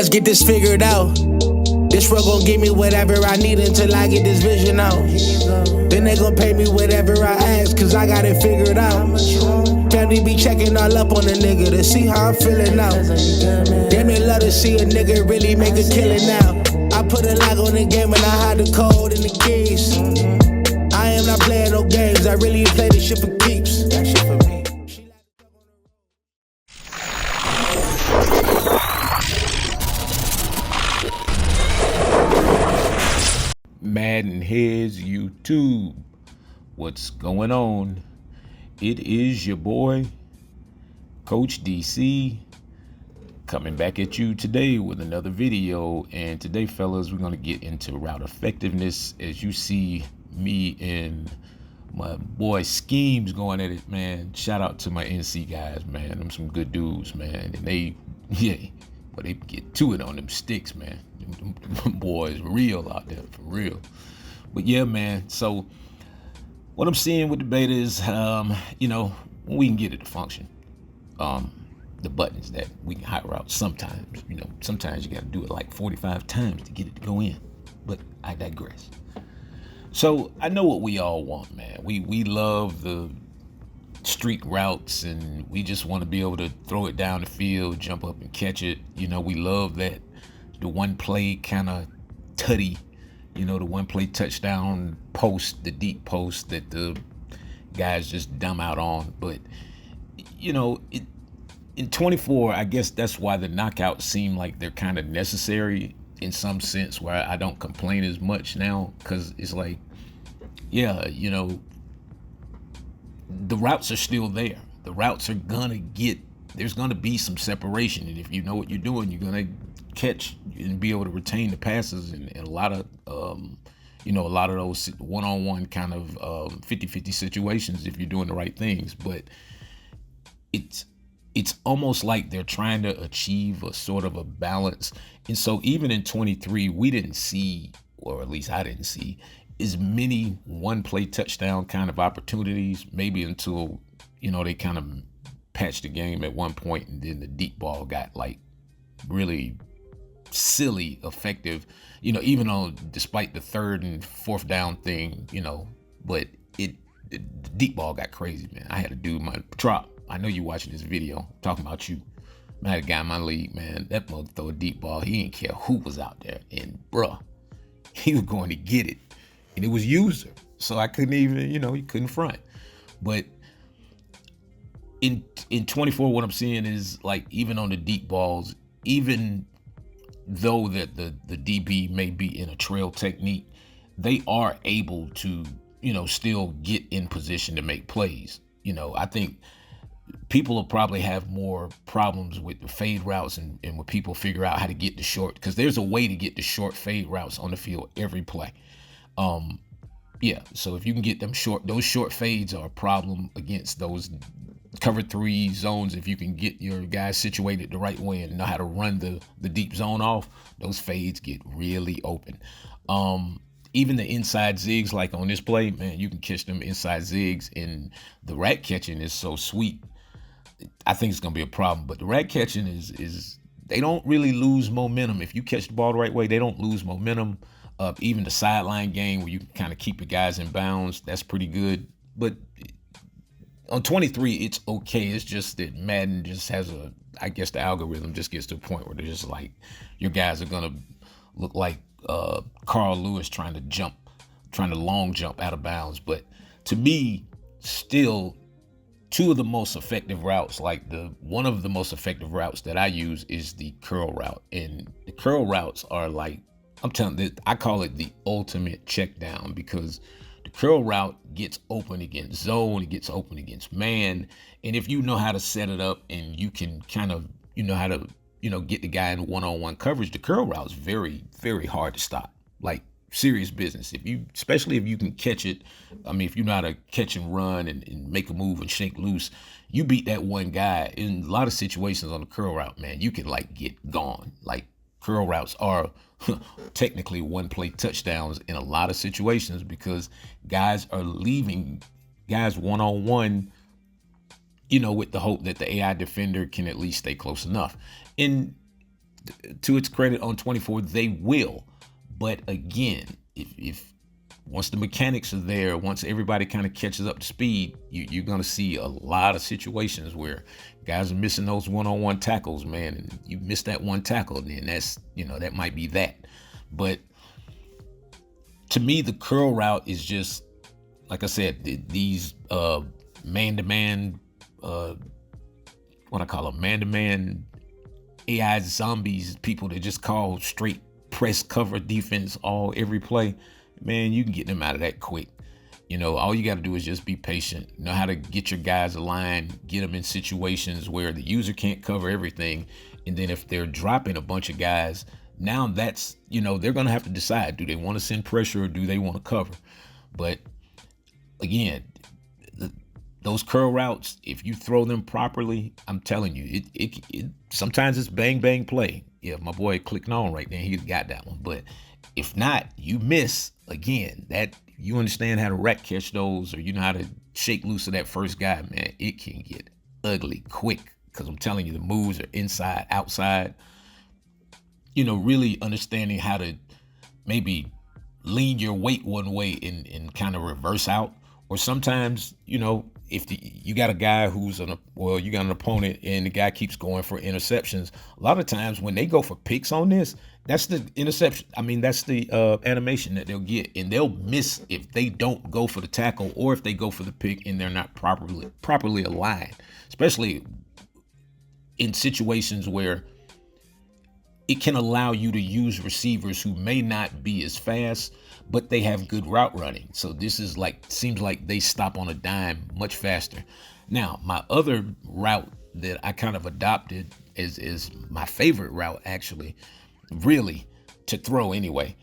Let's get this figured out. This world gon' give me whatever I need until I get this vision out. Then they gon' pay me whatever I ask, cause I got it figured out. Family be checking all up on a nigga to see how I'm feeling now. Damn, they love to see a nigga really make a killing now. I put a lock on the game and I hide the code and the keys. I am not playing no games, I really play this shit for keeps. That shit for me. MaddenHeadz YouTube, what's going on? It is your boy Coach DC coming back at you today with another video. And today, fellas, we're going to get into route effectiveness. As you see me and my boy Schemes going at it, man. Shout out to my NC guys, man. Them some good dudes, man. And they get to it on them sticks, man. Them boys real out there, for real. But yeah, man, so what I'm seeing with the beta is, we can get it to function. The buttons that we can hot route sometimes, sometimes you got to do it like 45 times to get it to go in. But I digress. So I know what we all want, man. We love the streak routes, and we just want to be able to throw it down the field, jump up and catch it. We love that the one play kind of tutty, the one play touchdown post, the deep post that the guys just dumb out on. But in 24, I guess that's why the knockouts seem like they're kind of necessary in some sense, where I don't complain as much now, because it's like, the routes are still there. The routes are there's gonna be some separation, and if you know what you're doing, you're gonna catch and be able to retain the passes, and a lot of those one-on-one kind of 50-50 situations if you're doing the right things. But it's almost like they're trying to achieve a sort of a balance. And so even in 23, we didn't see, or at least I didn't see, as many one-play touchdown kind of opportunities, maybe until, they kind of patched the game at one point, and then the deep ball got like really silly effective, even though despite the third and fourth down thing, but the deep ball got crazy, man. I had to do my drop. I know you watching this video, I'm talking about you. I had a guy in my league, man, that mother throw a deep ball. He didn't care who was out there, and bruh, he was going to get it, and it was user. So I couldn't even, you couldn't front. But in 24, what I'm seeing is, like, even on the deep balls, even though that the DB may be in a trail technique, they are able to, still get in position to make plays. I think people will probably have more problems with the fade routes and when people figure out how to get the short, because there's a way to get the short fade routes on the field every play. So if you can get them short, those short fades are a problem against those cover 3 zones. If you can get your guys situated the right way and know how to run the deep zone off, those fades get really open. Even the inside zigs, like on this play, man, you can catch them inside zigs, and the rat catching is so sweet. I think it's gonna be a problem, but the rat catching is they don't really lose momentum. If you catch the ball the right way, they don't lose momentum. Even the sideline game where you can kind of keep your guys in bounds, that's pretty good. But on 23, it's okay. It's just that Madden just has I guess the algorithm just gets to a point where they're just like, your guys are gonna look like Carl Lewis trying to long jump out of bounds. But to me, still, two of the most effective routes, one of the most effective routes that I use is the curl route. And the curl routes are like, I'm telling you, I call it the ultimate check down, because the curl route gets open against zone, it gets open against man. And if you know how to set it up and you can kind of, how to, get the guy in one-on-one coverage, the curl route is very, very hard to stop. Like, serious business. Especially if you can catch it. I mean, if you know how to catch and run and make a move and shake loose, you beat that one guy. In a lot of situations on the curl route, man, you can like get gone. Like, curl routes are technically one-play touchdowns in a lot of situations, because guys are leaving guys one-on-one, with the hope that the AI defender can at least stay close enough. And to its credit on 24, they will. But again, if once the mechanics are there, once everybody kind of catches up to speed, you're going to see a lot of situations where guys are missing those one-on-one tackles, man. And you miss that one tackle, then that's, that might be that. But to me, the curl route is just, like I said, these man-to-man, what I call them, man-to-man AI zombies, people that just call straight press cover defense every play. Man, you can get them out of that quick. All you got to do is just be patient, know how to get your guys aligned, get them in situations where the user can't cover everything. And then if they're dropping a bunch of guys, now that's, they're going to have to decide, do they want to send pressure or do they want to cover? But again, those curl routes, if you throw them properly, I'm telling you, it sometimes it's bang, bang play. Yeah, my boy clicking on right there, he got that one. But if not, you miss. Again, that you understand how to rack catch those, or you know how to shake loose of that first guy, man, it can get ugly quick. Because I'm telling you, the moves are inside, outside. Really understanding how to maybe lean your weight one way and kind of reverse out. Or sometimes, if you got a guy you got an opponent and the guy keeps going for interceptions. A lot of times when they go for picks on this, that's the interception. I mean, that's the animation that they'll get, and they'll miss if they don't go for the tackle or if they go for the pick and they're not properly aligned, especially in situations where it can allow you to use receivers who may not be as fast, but they have good route running. So this is seems like they stop on a dime much faster. Now, my other route that I kind of adopted is my favorite route, actually, really, to throw anyway,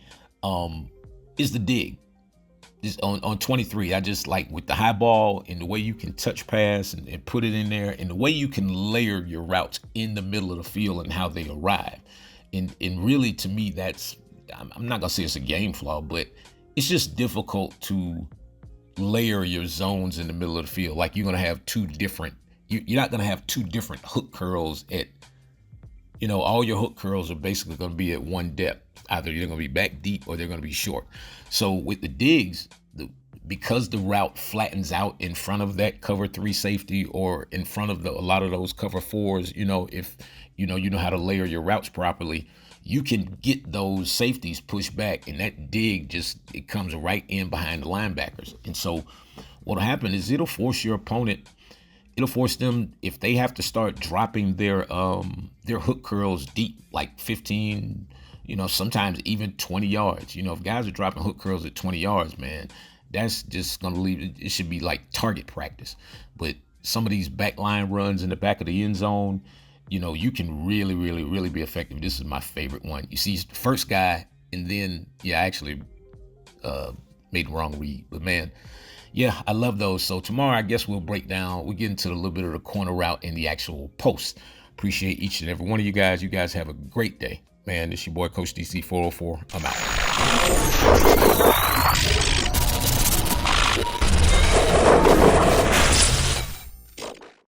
is the dig. Just on 23, I just like with the high ball and the way you can touch pass and put it in there, and the way you can layer your routes in the middle of the field and how they arrive. And really, to me, that's, I'm not going to say it's a game flaw, but it's just difficult to layer your zones in the middle of the field. Like you're not going to have two different hook curls at, all your hook curls are basically going to be at one depth. Either they're going to be back deep or they're going to be short. So with the digs, because the route flattens out in front of that cover 3 safety or in front of a lot of those cover 4s, if you know how to layer your routes properly, you can get those safeties pushed back, and that dig it comes right in behind the linebackers. And so what'll happen is it'll force them, if they have to start dropping their hook curls deep, like 15, sometimes even 20 yards. If guys are dropping hook curls at 20 yards, man, that's just going to leave it should be like target practice. But some of these backline runs in the back of the end zone, you can really, really, really be effective. This is my favorite one. You see the first guy, and then, I actually made the wrong read. But, man, yeah, I love those. So tomorrow, I guess we'll get into a little bit of the corner route in the actual post. Appreciate each and every one of you guys. You guys have a great day. Man, this your boy, Coach DC 404. I'm out.